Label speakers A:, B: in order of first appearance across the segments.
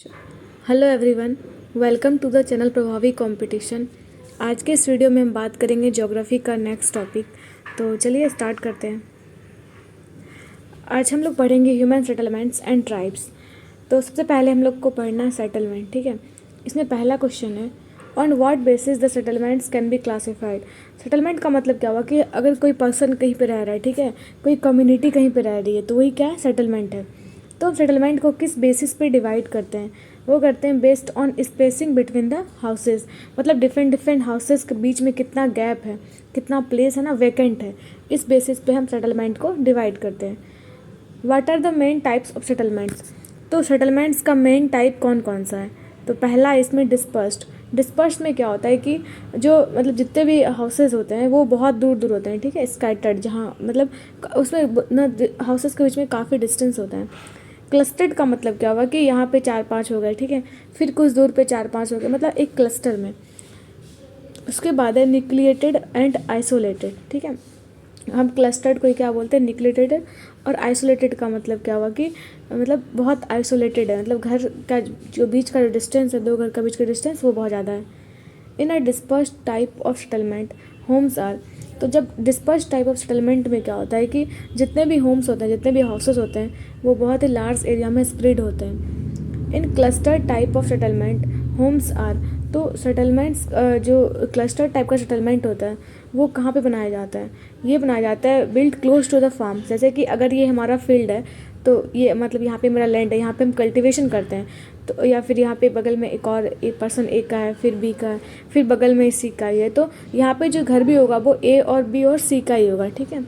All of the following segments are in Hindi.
A: Hello everyone, welcome to the channel Prabhavi competition. आज के इस वीडियो में हम बात करेंगे ज्योग्राफी का नेक्स्ट टॉपिक। तो चलिए स्टार्ट करते हैं। आज हम लोग पढ़ेंगे ह्यूमन सेटलमेंट्स एंड ट्राइब्स। तो सबसे पहले हम लोग को पढ़ना है सेटलमेंट, ठीक है। इसमें पहला क्वेश्चन है, on what basis the settlements can be classified. Settlement का मतलब क्या हुआ कि अगर कोई पर्सन कहीं पे रह रहा है, ठीक है, कोई कम्युनिटी कहीं पे रह रही है, तो वही क्या है, सेटलमेंट है। तो हम सेटलमेंट को किस बेसिस पे डिवाइड करते हैं, वो करते हैं based on spacing between the houses. मतलब डिफरेंट डिफरेंट हाउसेस के बीच में कितना गैप है, कितना प्लेस है ना वैकेंट है, इस बेसिस पे हम सेटलमेंट को डिवाइड करते हैं। What are the main types of settlements. तो सेटलमेंट्स का मेन टाइप कौन कौन सा है। तो पहला इसमें डिस्पर्स्ड। डिस्पर्स्ड में क्या होता है कि जो मतलब जितने भी हाउसेस होते हैं वो बहुत दूर दूर होते हैं, ठीक है, स्कैटर्ड, जहाँ मतलब उसमें न हाउसेस के बीच में काफ़ी डिस्टेंस होता है। क्लस्टर्ड का मतलब क्या हुआ कि यहाँ पे 4-5 हो गए, ठीक है, फिर कुछ दूर पे 4-5 हो गए, मतलब एक क्लस्टर में। उसके बाद है न्यूक्लिएटेड एंड आइसोलेटेड, ठीक है। हम क्लस्टर्ड को क्या बोलते हैं, न्यूक्लिएटेड। और आइसोलेटेड का मतलब क्या हुआ कि मतलब बहुत आइसोलेटेड है, मतलब घर का जो बीच का डिस्टेंस है, दो घर का बीच का डिस्टेंस वो बहुत ज़्यादा है। In a dispersed type of settlement homes are. तो जब डिस्पर्स्ड टाइप ऑफ सेटलमेंट में क्या होता है कि जितने भी होम्स होते हैं, जितने भी हाउसेस होते हैं, वो बहुत ही लार्ज एरिया में स्प्रेड होते हैं। In cluster type of settlement homes are. तो सेटलमेंट्स जो क्लस्टर टाइप का सेटलमेंट होता है वो कहाँ पे बनाया जाता है, ये बनाया जाता है build close to the farm. जैसे कि अगर ये हमारा फील्ड है, तो ये मतलब यहाँ पे मेरा लैंड है, यहाँ पे हम कल्टीवेशन करते हैं, तो या फिर यहाँ पे बगल में एक और एक पर्सन ए का है, फिर बी का है, फिर बगल में सी का ही है, तो यहाँ पे जो घर भी होगा वो ए और बी और सी का ही होगा, ठीक है।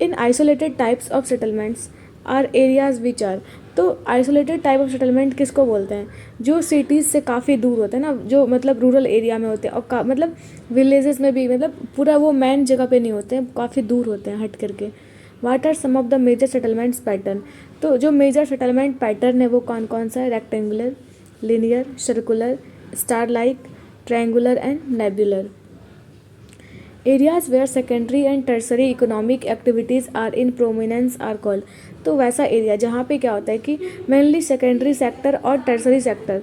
A: In isolated types of settlements are areas which are. तो आइसोलेटेड टाइप ऑफ सेटलमेंट किसको बोलते हैं, जो सिटीज़ से काफ़ी दूर होते हैं ना, जो मतलब रूरल एरिया में होते हैं, और मतलब विलेजेस में भी मतलब पूरा वो मेन जगह पे नहीं होते हैं, काफ़ी दूर होते हैं हट करके। What are some of the major settlements pattern. तो जो मेजर सेटलमेंट पैटर्न है वो कौन कौन सा है, rectangular, linear, circular, star like, triangular and nebular. Areas where secondary and tertiary economic activities are in prominence are called. तो वैसा एरिया जहाँ पे क्या होता है कि मेनली सेकेंडरी सेक्टर और टर्सरी सेक्टर,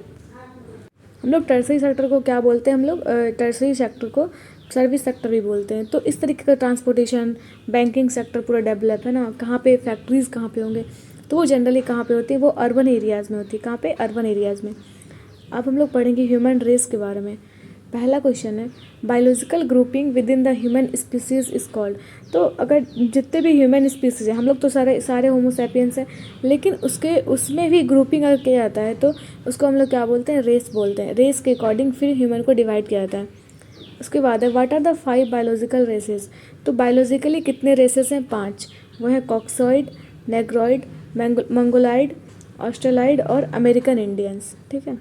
A: हम लोग टर्सरी सेक्टर को क्या बोलते हैं, हम लोग टर्सरी सेक्टर को सर्विस सेक्टर भी बोलते हैं। तो इस तरीके का ट्रांसपोर्टेशन, बैंकिंग सेक्टर पूरा डेवलप है ना, कहाँ पे फैक्ट्रीज़ कहाँ पे होंगे, तो वो जनरली कहाँ पे होती है, वो अर्बन एरियाज़ में होती है। कहाँ पे, अर्बन एरियाज़ में। अब हम लोग पढ़ेंगे ह्यूमन रेस के बारे में। पहला क्वेश्चन है, biological grouping with in the human species is called. तो अगर जितने भी ह्यूमन स्पीसीज हैं, हम लोग तो सारे सारे होमोसैपियंस हैं, लेकिन उसके उसमें भी ग्रुपिंग अगर किया जाता है तो उसको हम लोग क्या बोलते हैं, रेस बोलते हैं। रेस के अकॉर्डिंग फिर ह्यूमन को डिवाइड किया जाता है। उसके बाद है, what are the 5 biological races. तो बायोलॉजिकली कितने रेसेस हैं, 5। वो है कॉक्सॉइड, नेग्रॉइड, मंगोलाइड, ऑस्ट्रेलाइड और अमेरिकन इंडियंस, ठीक है।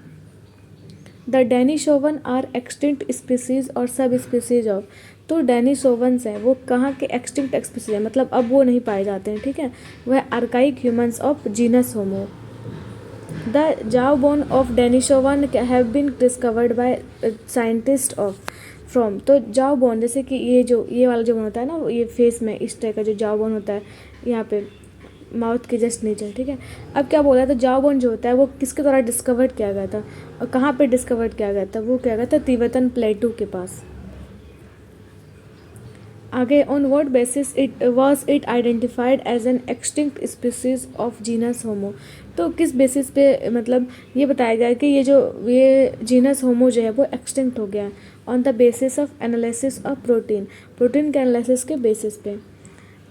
A: The Denisovan are extinct species और सब स्पीसीज ऑफ। तो डेनिसोवंस हैं वो कहाँ के एक्सटिंक्ट स्पीसीज हैं, मतलब अब वो नहीं पाए जाते हैं, ठीक है। वह archaic humans of genus Homo. The jaw bone of Denisovan have been discovered by scientist of from. तो जाव बोन, जैसे कि ये वाला जो बोन होता है ना, ये फेस में इस टाइप का जो जाव बोन होता है यहाँ पे माउथ के जस्ट नीचे, ठीक है। अब क्या बोला, तो जाव बोन जो होता है वो किसके द्वारा डिस्कवर्ड किया गया था और कहाँ पे डिस्कवर्ड किया गया था, वो किया गया था तिब्बतन प्लेटू के पास। आगे, on what basis it identified as an extinct species of genus Homo. तो किस बेसिस पे मतलब ये बताया गया कि ये जीनस होमो जो है वो एक्सटिंक्ट हो गया है, on the basis of analysis of protein. Protein के एनालिसिस के बेसिस पे।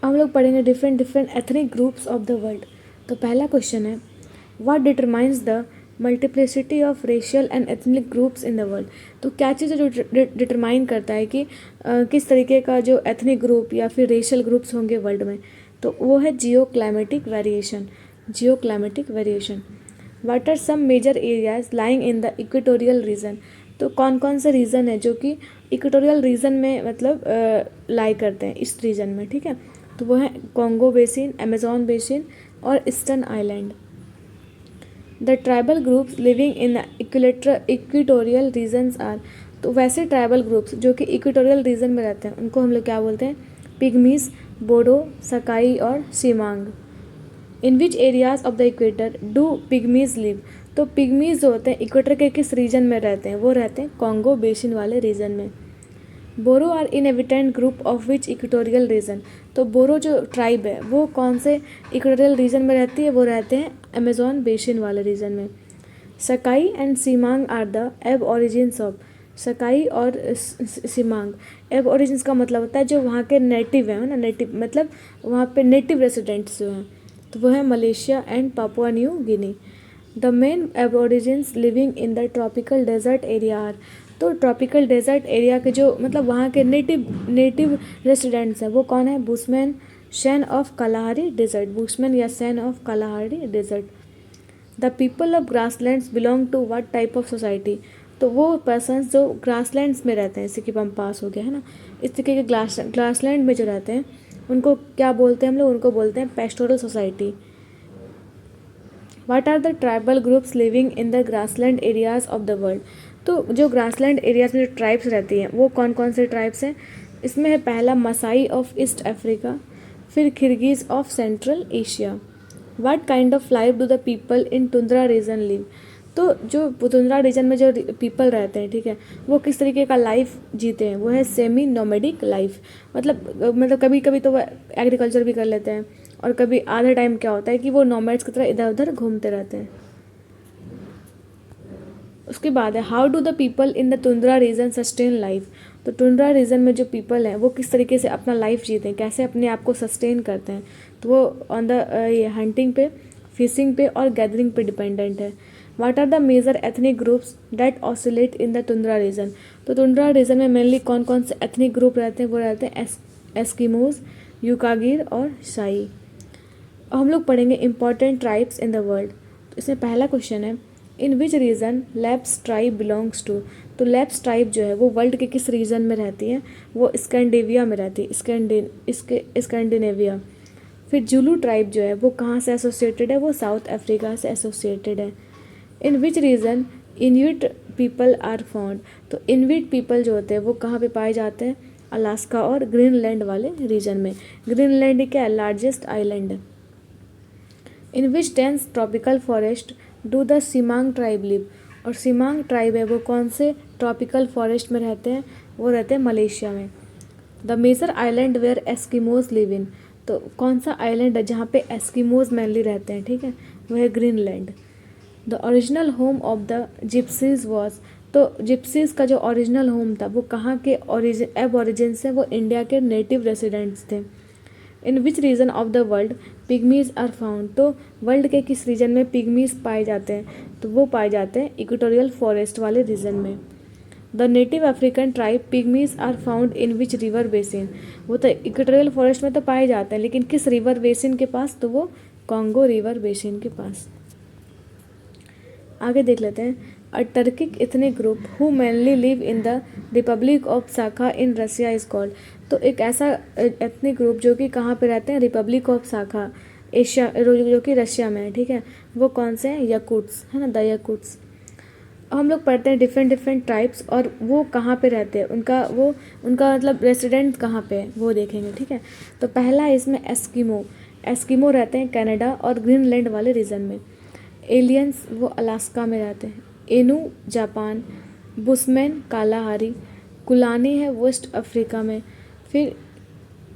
A: हम लोग पढ़ेंगे different different ethnic groups of the world. तो पहला क्वेश्चन है, what determines the multiplicity of racial and ethnic groups in the world. तो क्या चीज़ है जो डिटरमाइन करता है कि किस तरीके का जो एथनिक ग्रुप या फिर रेशियल ग्रुप्स होंगे वर्ल्ड में, तो वो है geo climatic variation. Geo climatic variation. What are some major areas lying in the equatorial region. तो कौन कौन से रीजन है जो कि इक्वेटोरियल रीजन में मतलब लाई करते हैं इस रीजन में, ठीक है। तो वो है कॉन्गो बेसिन, अमेजोन बेसिन और eastern island. The tribal groups living in equatorial regions are. तो वैसे ट्राइबल ग्रुप्स जो कि इक्वेटोरियल रीजन में रहते हैं उनको हम लोग क्या बोलते हैं, पिग्मीज, बोडो, सकाई और Semang. In which areas of the equator do Pygmies live. तो पिग्मीज जो होते हैं इक्वेटर के किस रीजन में रहते हैं? वो रहते हैं कॉन्गो बेसिन वाले रीजन में। Boro are inhabitant group of which equatorial region? तो बोरो जो ट्राइब है वो कौन से इक्वेटोरियल रीजन में रहती है? वो रहते हैं अमेजोन बेसिन वाले रीजन में। Sakai and Semang are the aborigines of. Sakai और सीमांग एब ओरिजिन्स का मतलब होता है जो वहाँ के नेटिव हैं ना, नेटिव मतलब वहाँ पे नेटिव रेसिडेंट्स जो हैं, तो वो है Malaysia and Papua New Guinea. The main aborigines living in the tropical desert area are. तो ट्रॉपिकल डेजर्ट एरिया के जो मतलब वहाँ के नेटिव रेसिडेंट्स हैं वो कौन है? Bushman, San of Kalahari desert, Bushman या San of Kalahari desert. The people of grasslands belong to what type of society? तो वो पर्सन्स जो ग्रासलैंड्स में रहते हैं, जैसे कि पास हो गया है ना, इस तरीके के ग्रासलैंड में जो रहते हैं उनको क्या बोलते हैं हम लोग? उनको बोलते हैं pastoral society. What are the tribal groups living in the grassland areas of the world? तो जो ग्रासलैंड एरियाज में जो ट्राइब्स रहती हैं वो कौन कौन से ट्राइब्स हैं? इसमें है पहला मसाई ऑफ ईस्ट अफ्रीका, फिर Kyrgyz of central Asia. What kind of life do the people in tundra region live? तो जो टुंड्रा रीजन में जो पीपल रहते हैं, ठीक है, वो किस तरीके का लाइफ जीते हैं? वो है सेमी नोमेडिक लाइफ। मतलब कभी कभी तो वो एग्रीकल्चर भी कर लेते हैं और कभी आधा टाइम क्या होता है कि वो नोमैड्स की तरह इधर उधर घूमते रहते हैं। उसके बाद है how do the people in the tundra reason sustain life? तो टुंड्रा रीजन में जो पीपल हैं वो किस तरीके से अपना लाइफ जीते हैं, कैसे अपने आप को सस्टेन करते हैं? तो वो ऑन द ये हंटिंग पे, फिशिंग पे और गैदरिंग पे डिपेंडेंट है। What are the major ethnic groups that oscillate in the tundra region? तो टुंड्रा रीजन में मेनली कौन कौन से एथनिक ग्रुप रहते हैं? वो रहते हैं एस्किमोज, यूकागिर और शाई। हम लोग पढ़ेंगे important tribes in the world. तो इसमें पहला क्वेश्चन है in which region Lapps tribe belongs to? तो लेप्स ट्राइब जो है वो वर्ल्ड के किस रीजन में रहती है? वो स्कैंडिनेविया में रहती है, स्कैंडिनेविया। फिर जुलू ट्राइब जो है वो कहाँ से एसोसिएटेड है? वो साउथ अफ्रीका से एसोसिएटेड है। In which region Inuit people are found? तो इन्विट पीपल जो होते हैं वो कहाँ पे पाए जाते हैं? अलास्का और ग्रीनलैंड वाले रीजन में। ग्रीनलैंड क्या है? लार्जेस्ट आइलैंड है। In which dense tropical forest do the Semang tribe live? और सिमांग ट्राइब है वो कौन से ट्रॉपिकल फॉरेस्ट में रहते हैं? वो रहते हैं मलेशिया में। The major island where Eskimos live in? तो कौन सा आइलैंड है जहाँ पे एस्किमोज मेनली रहते हैं? ठीक है, वो है Greenland. The original home of the gypsies was? तो जिप्सीज का जो ओरिजिनल होम था वो कहाँ के एबोरिजिन से? वो इंडिया के नेटिव रेसिडेंट्स थे। In which region of the world pygmies are found? तो वर्ल्ड के किस रीजन में पिग्मीज पाए जाते हैं? तो वो पाए जाते हैं इक्वेटोरियल फॉरेस्ट वाले रीजन में। The native African tribe pygmies are found in which river basin? वो तो इक्वेटोरियल फॉरेस्ट में तो पाए जाते हैं, लेकिन किस रिवर बेसिन के पास? तो वो कॉन्गो रिवर बेसिन के पास। आगे देख लेते हैं a Turkic ethnic group who mainly live in the Republic of Sakha in Russia is called? तो एक ऐसा एथनिक ग्रुप जो कि कहाँ पे रहते हैं? रिपब्लिक ऑफ साखा, एशिया, जो कि रशिया में है, ठीक है, वो कौन से हैं? यकूट्स, है ना, द यकूट्स। हम लोग पढ़ते हैं डिफरेंट ट्राइब्स और वो कहाँ पे रहते हैं, उनका मतलब रेसिडेंट कहाँ पे है वो देखेंगे, ठीक है। तो पहला है इसमें एस्किमो रहते हैं कनाडा और ग्रीनलैंड वाले रीजन में। एलियंस वो अलास्का में रहते हैं। एनू जापान, बुशमैन कालाहारी, कुलानी है वेस्ट अफ्रीका में, फिर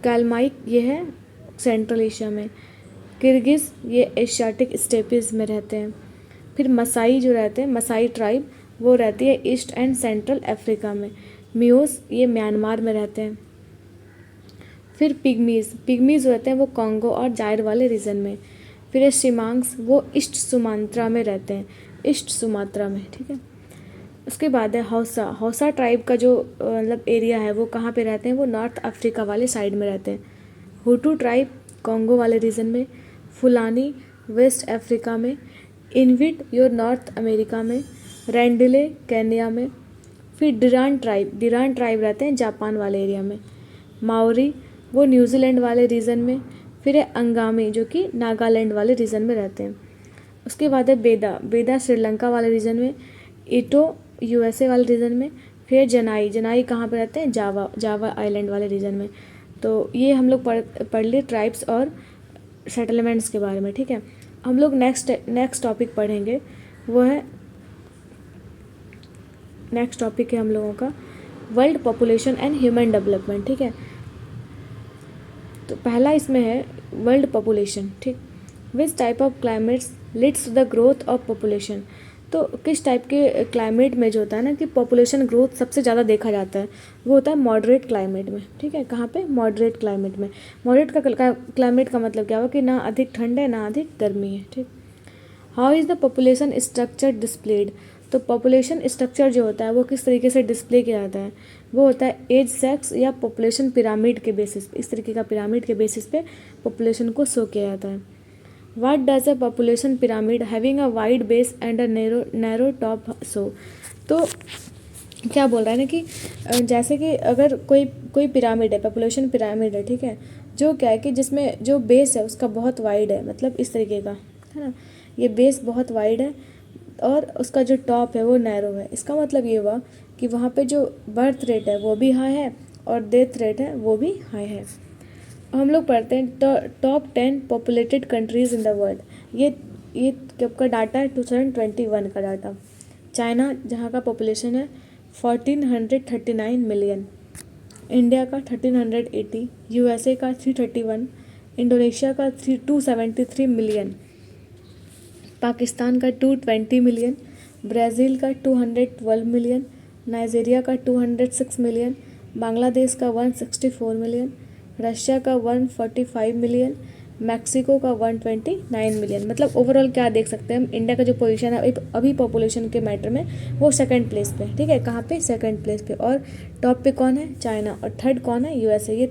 A: कैलमाइक ये है सेंट्रल एशिया में, किर्गिज ये एशियाटिक स्टेपीज में रहते हैं, फिर मसाई जो रहते हैं, मसाई ट्राइब वो रहती है ईस्ट एंड सेंट्रल अफ्रीका में, मियोस ये म्यांमार में रहते हैं, फिर पिग्मीज रहते हैं वो कॉन्गो और जायर वाले रीजन में, फिर है शिमांग्स वो ईस्ट सुमात्रा में रहते हैं, ईस्ट सुमात्रा में, ठीक है। उसके बाद है हौसा ट्राइब का जो मतलब एरिया है वो कहाँ पे रहते हैं? वो नॉर्थ अफ्रीका वाले साइड में रहते हैं। हुटू ट्राइब कॉन्गो वाले रीजन में, फुलानी वेस्ट अफ्रीका में, इनविट योर नॉर्थ अमेरिका में, रेंडिले केन्या में, फिर डिरान ट्राइब रहते हैं जापान वाले एरिया में, माओरी वो न्यूजीलैंड वाले रीजन में, फिर है अंगामी जो कि नागालैंड वाले रीजन में रहते हैं। उसके बाद है बेदा श्रीलंका वाले रीजन में, इटो यूएसए वाले रीजन में, फिर जनाई कहाँ पे रहते हैं? जावा आइलैंड वाले रीजन में। तो ये हम लोग पढ़ लिए ट्राइब्स और सेटलमेंट्स के बारे में, ठीक है। हम लोग नेक्स्ट टॉपिक पढ़ेंगे वो है, नेक्स्ट टॉपिक है हम लोगों का world population and human development, ठीक है। तो पहला इसमें है वर्ल्ड पॉपुलेशन, ठीक। Which type of climates leads to the growth of population. तो किस टाइप के क्लाइमेट में जो होता है ना कि पॉपुलेशन ग्रोथ सबसे ज़्यादा देखा जाता है, वो होता है मॉडरेट क्लाइमेट में, ठीक है। कहाँ पे? मॉडरेट क्लाइमेट में। मॉडरेट का क्लाइमेट का मतलब क्या हुआ कि ना अधिक ठंड है ना अधिक गर्मी है, ठीक। How is the population structure displayed. तो पॉपुलेशन स्ट्रक्चर जो होता है वो किस तरीके से डिस्प्ले किया जाता है, वो होता है एज, सेक्स या पॉपुलेशन पिरामिड के बेसिस पे। इस तरीके का पिरामिड के बेसिस पे पॉपुलेशन को शो किया जाता है। What does a population pyramid having a wide base and a narrow top show. तो क्या बोल रहा है ना कि जैसे कि अगर कोई पिरामिड है, पॉपुलेशन पिरामिड है, ठीक है, जो क्या है कि जिसमें जो बेस है उसका बहुत वाइड है, मतलब इस तरीके का है ना, ये बेस बहुत वाइड है और उसका जो टॉप है वो नैरो है। इसका मतलब ये हुआ कि वहाँ पे जो बर्थ रेट है वो भी हाई है और डेथ रेट है वो भी हाई है। हम लोग पढ़ते हैं top 10 populated countries in the world. ये कब का डाटा है? 2021 का डाटा। चाइना जहाँ का पॉपुलेशन है 1439 मिलियन, इंडिया का 1380, यूएसए का 331, इंडोनेशिया का 273 मिलियन, पाकिस्तान का 220 मिलियन, ब्राज़ील का 212 मिलियन, नाइजीरिया का 206 मिलियन, बांग्लादेश का 164 मिलियन, रशिया का 145 मिलियन, मैक्सिको का 129 मिलियन। मतलब ओवरऑल क्या देख सकते हैं हम, इंडिया का जो पोजीशन है अभी पॉपुलेशन के मैटर में वो सेकंड प्लेस पे, ठीक है। कहाँ पे? सेकंड प्लेस पे। और टॉप पे कौन है? चाइना। और थर्ड कौन है? यूएसए। ये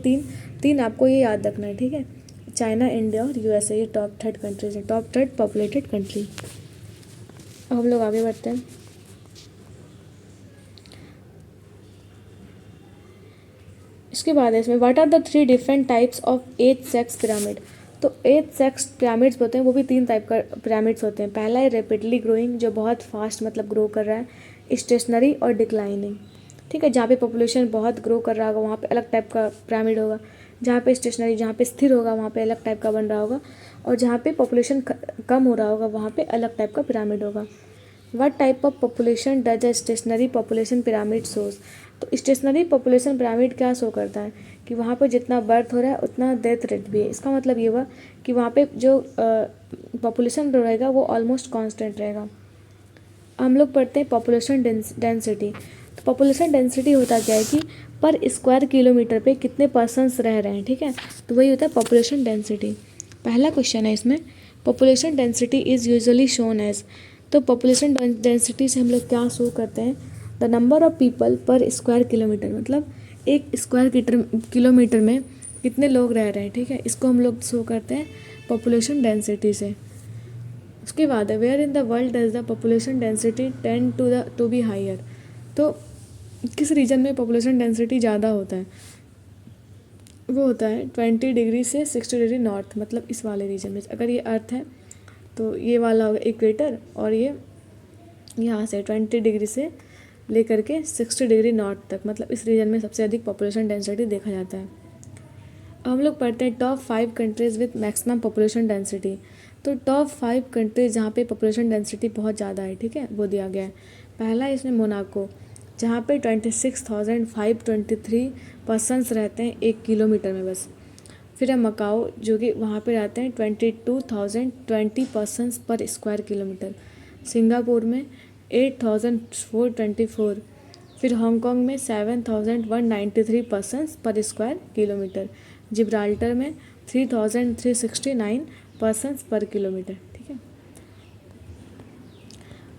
A: तीन आपको ये याद रखना है, ठीक है। चाइना, इंडिया और यूएसए, ये टॉप थर्ड कंट्रीज है, टॉप थर्ड पॉपुलेटेड कंट्री। अब हम लोग आगे बढ़ते हैं। इसके बाद है इसमें what are the 3 different types of age sex pyramid. तो एज सेक्स पिरामिड्स होते हैं, वो भी 3 टाइप का पिरामिड्स होते हैं। पहला है रैपिडली ग्रोइंग, जो बहुत फास्ट मतलब ग्रो कर रहा है, स्टेशनरी और डिक्लाइनिंग, ठीक है। जहाँ पे पॉपुलेशन बहुत ग्रो कर रहा होगा वहाँ पे अलग टाइप का पिरामिड होगा, जहाँ पे स्टेशनरी, जहाँ पे स्थिर होगा वहाँ पे अलग टाइप का बन रहा होगा, और जहाँ पे पॉपुलेशन कम हो रहा होगा वहाँ पे अलग टाइप का पिरामिड होगा। What type of population does a stationary population pyramid shows. तो स्टेशनरी पॉपुलेशन पिरामिड क्या शो करता है कि वहाँ पे जितना बर्थ हो रहा है उतना डेथ रेट भी है। इसका मतलब ये हुआ कि वहाँ पे जो पॉपुलेशन रहेगा वो ऑलमोस्ट कांस्टेंट रहेगा। हम लोग पढ़ते हैं पॉपुलेशन डेंसिटी। तो पॉपुलेशन डेंसिटी होता क्या है कि पर स्क्वायर किलोमीटर पे कितने पर्सन्स रह रहे हैं, ठीक है। तो वही होता है पॉपुलेशन डेंसिटी। पहला क्वेश्चन है इसमें, population density is usually shown as. तो पॉपुलेशन डेंसिटी से हम लोग क्या शो करते हैं? The number of people per square kilometre, मतलब एक स्क्वायर किलोमीटर में कितने लोग रह रहे हैं, ठीक है। इसको हम लोग शो करते हैं पॉपुलेशन डेंसिटी से। उसके बाद है where in the world does the population density tend to be higher. तो किस रीजन में पॉपुलेशन डेंसिटी ज़्यादा होता है? वो होता है 20 डिग्री से 60 डिग्री नॉर्थ, मतलब इस वाले रीजन में। अगर ये अर्थ है तो ये वाला होगा इक्वेटर, और ये यहाँ से 20 डिग्री से लेकर के 60 डिग्री नॉर्थ तक, मतलब इस रीजन में सबसे अधिक पॉपुलेशन डेंसिटी देखा जाता है। अब हम लोग पढ़ते हैं top 5 countries with maximum population density. तो टॉप 5 कंट्रीज जहाँ पे पॉपुलेशन डेंसिटी बहुत ज़्यादा है, ठीक है, वो दिया गया है। पहला है इसमें मोनाको, जहाँ पे 26,523 पर्सनस रहते हैं 1 किलोमीटर में बस। फिर है मकाओ, जो कि वहाँ पे रहते हैं 22,020 पर्सनस पर स्क्वायर किलोमीटर। सिंगापुर में 8,424। फिर हांगकांग में 7,193 पर्सनस पर स्क्वायर किलोमीटर। जिब्राल्टर में 3,369 पर्सनस पर किलोमीटर, ठीक है।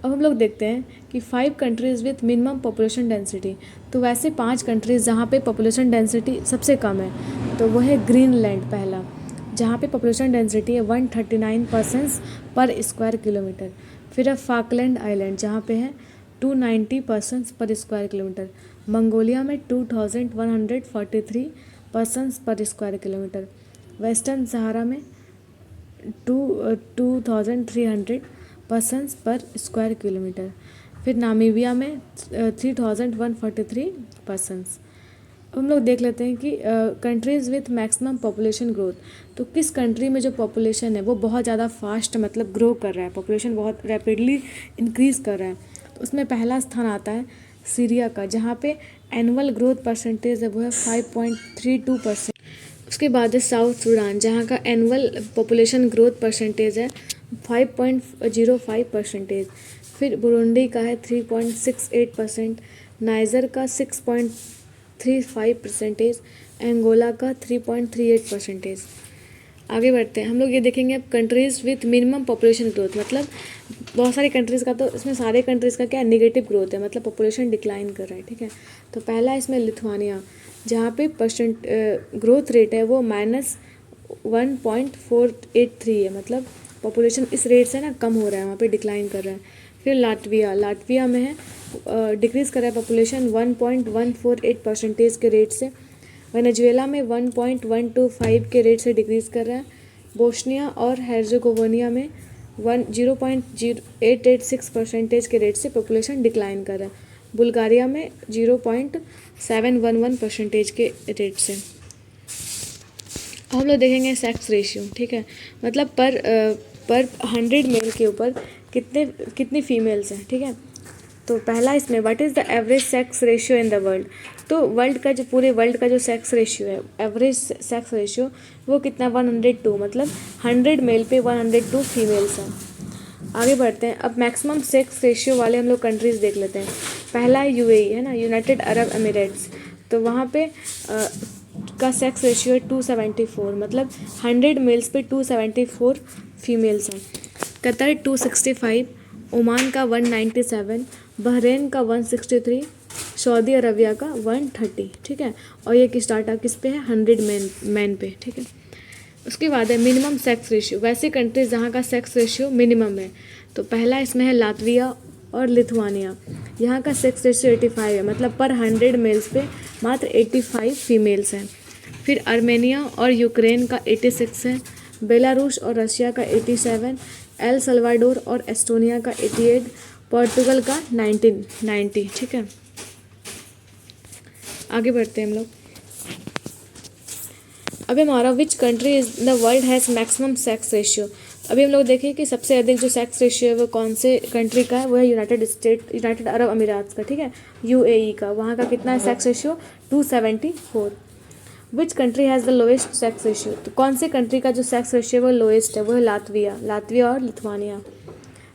A: अब हम लोग देखते हैं कि 5 countries with minimum population density. तो वैसे 5 कंट्रीज़ जहाँ पे पॉपुलेशन डेंसिटी सबसे कम है, तो वो है ग्रीनलैंड पहला, जहाँ पे पॉपुलेशन डेंसिटी है 139 पर्सनस पर स्क्वायर किलोमीटर। फिर है फाकलैंड आइलैंड, जहाँ पे है 290 पर्सनस पर स्क्वायर किलोमीटर। मंगोलिया में 2,143 पर्सनस पर स्क्वायर किलोमीटर। वेस्टर्न सहारा में 2,300 पर्सनस पर स्क्वायर किलोमीटर। फिर नामीबिया में 3,143 पर्सनस। अब हम लोग देख लेते हैं कि countries with maximum population growth, तो किस कंट्री में जो पॉपुलेशन है वो बहुत ज़्यादा फास्ट मतलब ग्रो कर रहा है, पॉपुलेशन बहुत रैपिडली इंक्रीज़ कर रहा है। तो उसमें पहला स्थान आता है सीरिया का, जहाँ पे एनुअल ग्रोथ परसेंटेज है वो है 5.32%। उसके बाद है साउथ सूडान, जहाँ का एनुअल पॉपुलेशन ग्रोथ परसेंटेज है 5.05%। फिर बुरुंडी का है 3.68%, नाइजर का 6.35%, एंगोला का 3.38%। आगे बढ़ते हैं, हम लोग ये देखेंगे अब countries with minimum population growth, मतलब बहुत सारी कंट्रीज़ का, तो इसमें सारे कंट्रीज़ का क्या नेगेटिव ग्रोथ है, मतलब पॉपुलेशन डिक्लाइन कर रहा है, ठीक है। तो पहला इसमें लिथुआनिया, जहाँ पे ग्रोथ रेट है वो -1.483 है, मतलब पॉपुलेशन इस रेट से ना कम हो रहा है, वहाँ पे डिक्लाइन कर रहा है। फिर लाटविया में है डिक्रीज़ कर रहा है पॉपुलेशन 1.148% के रेट से। वेनेजुएला में 1.125 के रेट से डिक्रीज़ कर रहा है। बोस्निया और हेर्जेगोविना में 0.0886% के रेट से पॉपुलेशन डिक्लाइन कर रहा है। बुल्गारिया में 0.711% के रेट से। हम लोग देखेंगे सेक्स रेशियो, ठीक है, मतलब पर 100 मेल के ऊपर कितनी फीमेल्स हैं, ठीक है। तो पहला इसमें what is the average sex ratio in the world, तो पूरे वर्ल्ड का जो सेक्स रेशियो है, एवरेज सेक्स रेशियो वो कितना, 102, मतलब 100 मेल पे 102 फीमेल्स हैं। आगे बढ़ते हैं, अब मैक्सिमम सेक्स रेशियो वाले हम लोग कंट्रीज़ देख लेते हैं। पहला है यूएई, है ना, यूनाइटेड अरब एमिरेट्स, तो वहाँ पे का सेक्स रेशियो है 274, मतलब 100 मेल्स पे 274 फीमेल्स हैं। कतर 265, ओमान का 197, बहरीन का 163, सऊदी अरबिया का 130, ठीक है। और ये किस पे है, 100 मैन पे, ठीक है। उसके बाद है मिनिमम सेक्स रेशियो, वैसे कंट्रीज जहाँ का सेक्स रेशियो मिनिमम है, तो पहला इसमें है लातविया और लिथुआनिया, यहाँ का सेक्स रेशियो 85 है, मतलब पर 100 मेल्स पे मात्र 85 फीमेल्स हैं। फिर आर्मेनिया और यूक्रेन का 86 है, बेलारूस और रशिया का 87, एल सल्वाडोर और एस्टोनिया का 88, पोर्तुगल का 90, ठीक है। आगे बढ़ते हैं हम लोग, अभी हमारा which country is the world has maximum sex ratio. अभी हम लोग देखें कि सबसे अधिक जो सेक्स रेशियो है वो कौन से कंट्री का है, वो है यूनाइटेड अरब अमीरात का, ठीक है, यूएई का। वहाँ का कितना है sex ratio, 274। Which country has the lowest sex ratio, तो कौन से कंट्री का जो सेक्स रेशियो वो लोएस्ट है, वो है लातविया और Lithuania.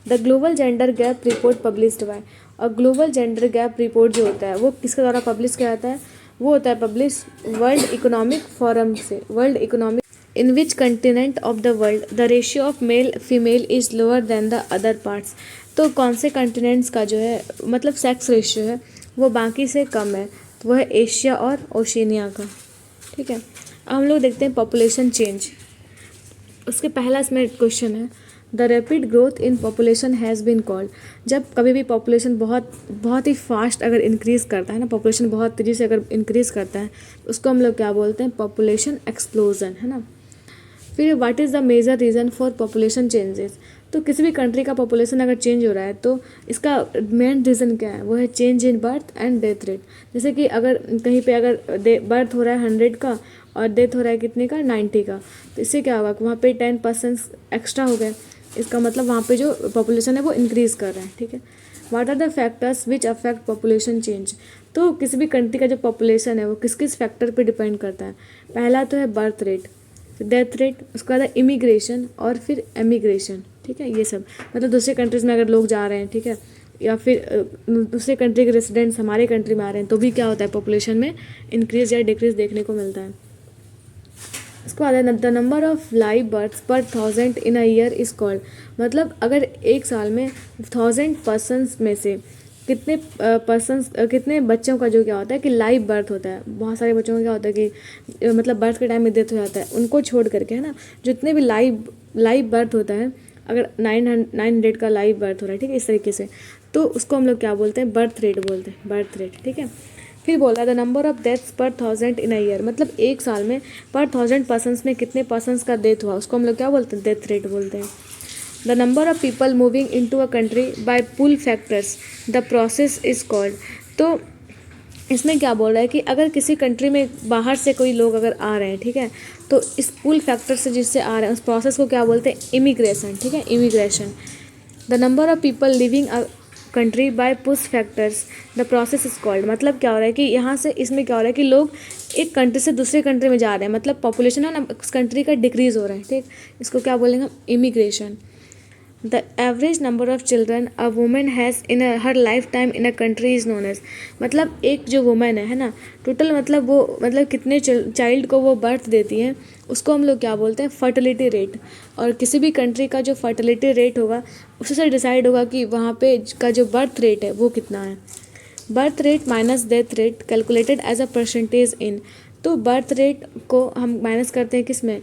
A: The global gender gap report published by, और ग्लोबल जेंडर गैप रिपोर्ट जो होता है वो किसके द्वारा पब्लिश किया जाता है, वो होता है पब्लिश वर्ल्ड इकोनॉमिक फोरम से। World economic, in which continent of the world the ratio of male female is lower than the other parts, तो कौन से कंटिनेंट्स का जो है मतलब सेक्स रेशियो है वो बाकी से कम है, तो वह है एशिया और ओशिनिया का, ठीक है। अब हम लोग देखते हैं पॉपुलेशन चेंज, उसके पहला इसमें क्वेश्चन है, the rapid growth in population has been called, जब कभी भी पॉपुलेशन बहुत ही फास्ट अगर इंक्रीज़ करता है ना, पॉपुलेशन बहुत तेज़ी से अगर इंक्रीज़ करता है, उसको हम लोग क्या बोलते हैं, पॉपुलेशन एक्सप्लोजन, है ना। फिर what is the major reason for population changes, तो किसी भी कंट्री का पॉपुलेशन अगर चेंज हो रहा है तो इसका मेन रीज़न क्या है, वो है change in birth and death rate. जैसे कि अगर कहीं पे अगर बर्थ हो रहा है 100 का और डेथ हो रहा है कितने का, 90 का, तो इससे क्या होगा कि वहाँ पे 10% एक्स्ट्रा हो गए, इसका मतलब वहाँ पे जो पॉपुलेशन है वो इंक्रीज़ कर रहा है, ठीक है। What are the factors which affect population change, तो किसी भी कंट्री का जो पॉपुलेशन है वो किस किस फैक्टर पे डिपेंड करता है। पहला तो है बर्थ रेट, डेथ रेट, उसके बाद इमिग्रेशन और फिर एमिग्रेशन, ठीक है। ये सब मतलब दूसरे कंट्रीज़ में अगर लोग जा रहे हैं, ठीक है, या फिर दूसरे कंट्री के रेसिडेंट्स हमारे कंट्री में आ रहे हैं, तो भी क्या होता है, पॉपुलेशन में इंक्रीज़ या डिक्रीज़ देखने को मिलता है। इसको आता है the number of live births per 1000 in a year is called, मतलब अगर एक साल में 1000 पर्सनस में से कितने बच्चों का जो क्या होता है कि लाइव बर्थ होता है, बहुत सारे बच्चों का क्या होता है कि मतलब बर्थ के टाइम में डेथ हो जाता है, उनको छोड़ करके, है ना, जितने भी लाइव बर्थ होता है, अगर 900 का लाइव बर्थ हो रहा है, ठीक है, इस तरीके से, तो उसको हम लोग क्या बोलते हैं, बर्थ रेट बोलते हैं, बर्थ रेट, ठीक है। फिर बोला द नंबर ऑफ डेथ्स पर 1000 इन अ ईयर, मतलब एक साल में पर 1000 पर्सनस में कितने पर्सनस का डेथ हुआ, उसको हम लोग क्या बोलते हैं, डेथ रेट बोलते हैं। The number of people moving into a country by pull factors the process is called, तो इसमें क्या बोल रहा है कि अगर किसी कंट्री में बाहर से कोई लोग अगर आ रहे हैं, ठीक है, तो इस पुल फैक्टर से जिससे आ रहे हैं उस प्रोसेस को क्या बोलते हैं, इमिग्रेशन, ठीक है, immigration. The number of people living a country bye push factors the process is called. मतलब क्या हो रहा है कि यहाँ से इसमें क्या हो रहा है कि लोग एक कंट्री से दूसरे कंट्री में जा रहे हैं, मतलब पॉपुलेशन है ना उस कंट्री का डिक्रीज हो रहा है, ठीक, इसको क्या बोलेंगे हम, immigration. The average number of children a women has in her life time in a country is known as. मतलब एक जो वुमेन है ना, टोटल मतलब वो मतलब कितने चाइल्ड को वो बर्थ देती हैं, उसको हम लोग क्या बोलते हैं, फर्टिलिटी रेट। और किसी भी कंट्री का जो फर्टिलिटी रेट होगा उससे डिसाइड होगा कि वहाँ पे का जो बर्थ रेट है वो कितना है। Birth rate minus death rate calculated as a percentage in. तो बर्थ रेट को हम माइनस करते हैं किस में,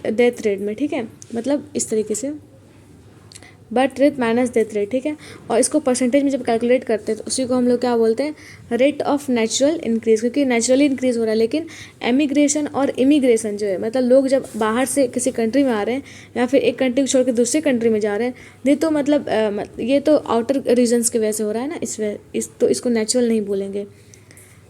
A: डेथ रेट में, ठीक है, मतलब इस तरीके से birth rate minus death rate, ठीक है। और इसको परसेंटेज में जब कैलकुलेट करते हैं तो उसी को हम लोग क्या बोलते हैं, रेट ऑफ नेचुरल इंक्रीज, क्योंकि नेचुरली इंक्रीज हो रहा है। लेकिन एमिग्रेशन और इमिग्रेशन जो है, मतलब लोग जब बाहर से किसी कंट्री में आ रहे हैं या फिर एक कंट्री को छोड़ के दूसरे कंट्री में जा रहे हैं, ये तो मतलब ये तो आउटर रीजन्स की वजह से हो रहा है ना, तो इसको नेचुरल नहीं बोलेंगे।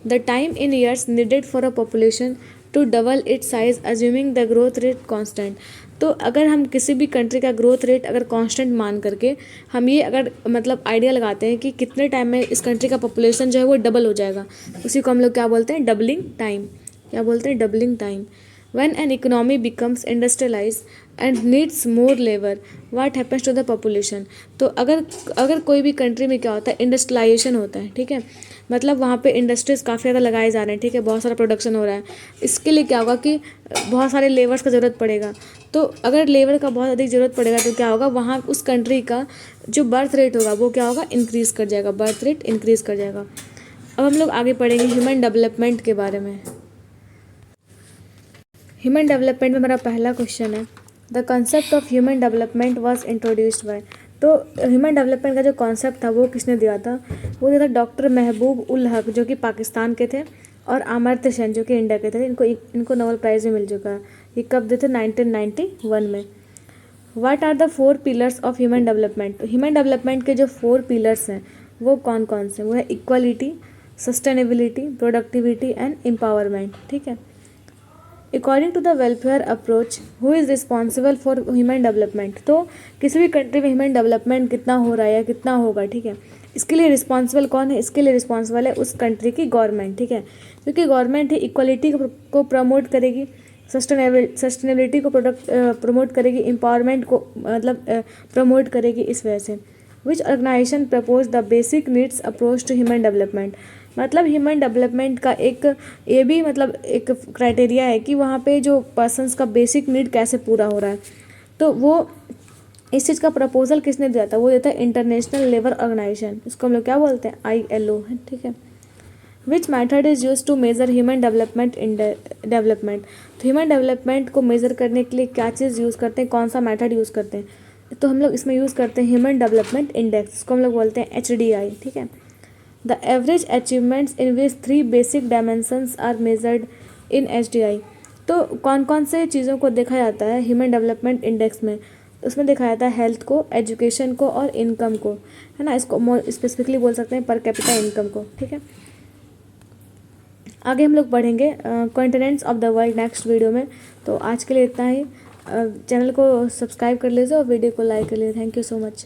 A: The time in years needed for a population to double it size assuming the growth rate constant. तो अगर हम किसी भी कंट्री का ग्रोथ रेट अगर कांस्टेंट मान करके हम ये अगर मतलब आइडिया लगाते हैं कि कितने टाइम में इस कंट्री का पॉपुलेशन जो है वो डबल हो जाएगा, उसी को हम लोग क्या बोलते हैं, डबलिंग टाइम। क्या बोलते हैं, doubling time. When an economy becomes industrialized and needs more labor, what happens to the population? तो अगर कोई भी कंट्री में क्या होता है, इंडस्ट्रियलाइजेशन होता है, ठीक है, मतलब वहाँ पे इंडस्ट्रीज काफ़ी ज़्यादा लगाए जा रहे हैं, ठीक है, बहुत सारा प्रोडक्शन हो रहा है। इसके लिए क्या होगा कि बहुत सारे लेबर्स का ज़रूरत पड़ेगा। तो अगर लेबर का बहुत अधिक ज़रूरत पड़ेगा तो क्या होगा, वहाँ उस कंट्री का जो बर्थ रेट होगा वो क्या होगा, इंक्रीज़ कर जाएगा, बर्थ रेट इंक्रीज़ कर जाएगा। अब हम लोग आगे पढ़ेंगे ह्यूमन डेवलपमेंट के बारे में। ह्यूमन डेवलपमेंट में हमारा पहला क्वेश्चन है, the concept of human development was introduced by. तो ह्यूमन डेवलपमेंट का जो कॉन्सेप्ट था वो किसने दिया था, वो दिया था डॉक्टर महबूब उल हक जो कि पाकिस्तान के थे, और अमर्त्य सेन जो कि इंडिया के थे। इनको नोबेल प्राइज़ भी मिल चुका है। ये कब दिए थे, 1991 में। What are the 4 pillars of human development. Human development के जो 4 पिलर्स हैं वो कौन कौन से, वो है equality, sustainability, productivity and empowerment, ठीक है। According to the welfare approach who is responsible for human development. तो किसी भी कंट्री में ह्यूमन डेवलपमेंट कितना हो रहा है या कितना होगा, ठीक है, इसके लिए रिस्पॉन्सिबल कौन है, इसके लिए रिस्पॉन्सिबल है उस कंट्री की गवर्नमेंट, ठीक है, क्योंकि गवर्नमेंट ही इक्वलिटी को प्रमोट करेगी, सस्टेनेबिलिटी को प्रमोट करेगी, एम्पावरमेंट को मतलब प्रमोट करेगी। इस वजह से which organization propose the basic needs approach to human development. मतलब ह्यूमन डेवलपमेंट का एक ये भी मतलब एक क्राइटेरिया है कि वहाँ पे जो पर्सन्स का बेसिक नीड कैसे पूरा हो रहा है। तो वो इस चीज़ का प्रपोजल किसने दिया था, वो देता है इंटरनेशनल लेबर ऑर्गेनाइजेशन, इसको हम लोग क्या बोलते हैं, ILO है, ठीक है। Which method is use to measure human development in development. तो ह्यूमन डेवलपमेंट को मेज़र करने के लिए क्या चीज़ यूज़ करते हैं, कौन सा मैथड यूज़ करते हैं, तो हम लोग इसमें यूज़ करते हैं ह्यूमन डेवलपमेंट इंडेक्स, इसको हम लोग बोलते हैं HDI, ठीक है। The average achievements in which 3 basic dimensions are measured in HDI। तो कौन कौन से चीज़ों को देखा जाता है ह्यूमन डेवलपमेंट इंडेक्स में, उसमें देखा जाता है हेल्थ को, एजुकेशन को और इनकम को, है ना, इसको स्पेसिफिकली बोल सकते हैं पर कैपिटा इनकम को, ठीक है। आगे हम लोग पढ़ेंगे continents of the world next video में। तो आज के लिए इतना ही। चैनल को सब्सक्राइब कर लीजिए और वीडियो को लाइक कर लीजिए। Thank you so much.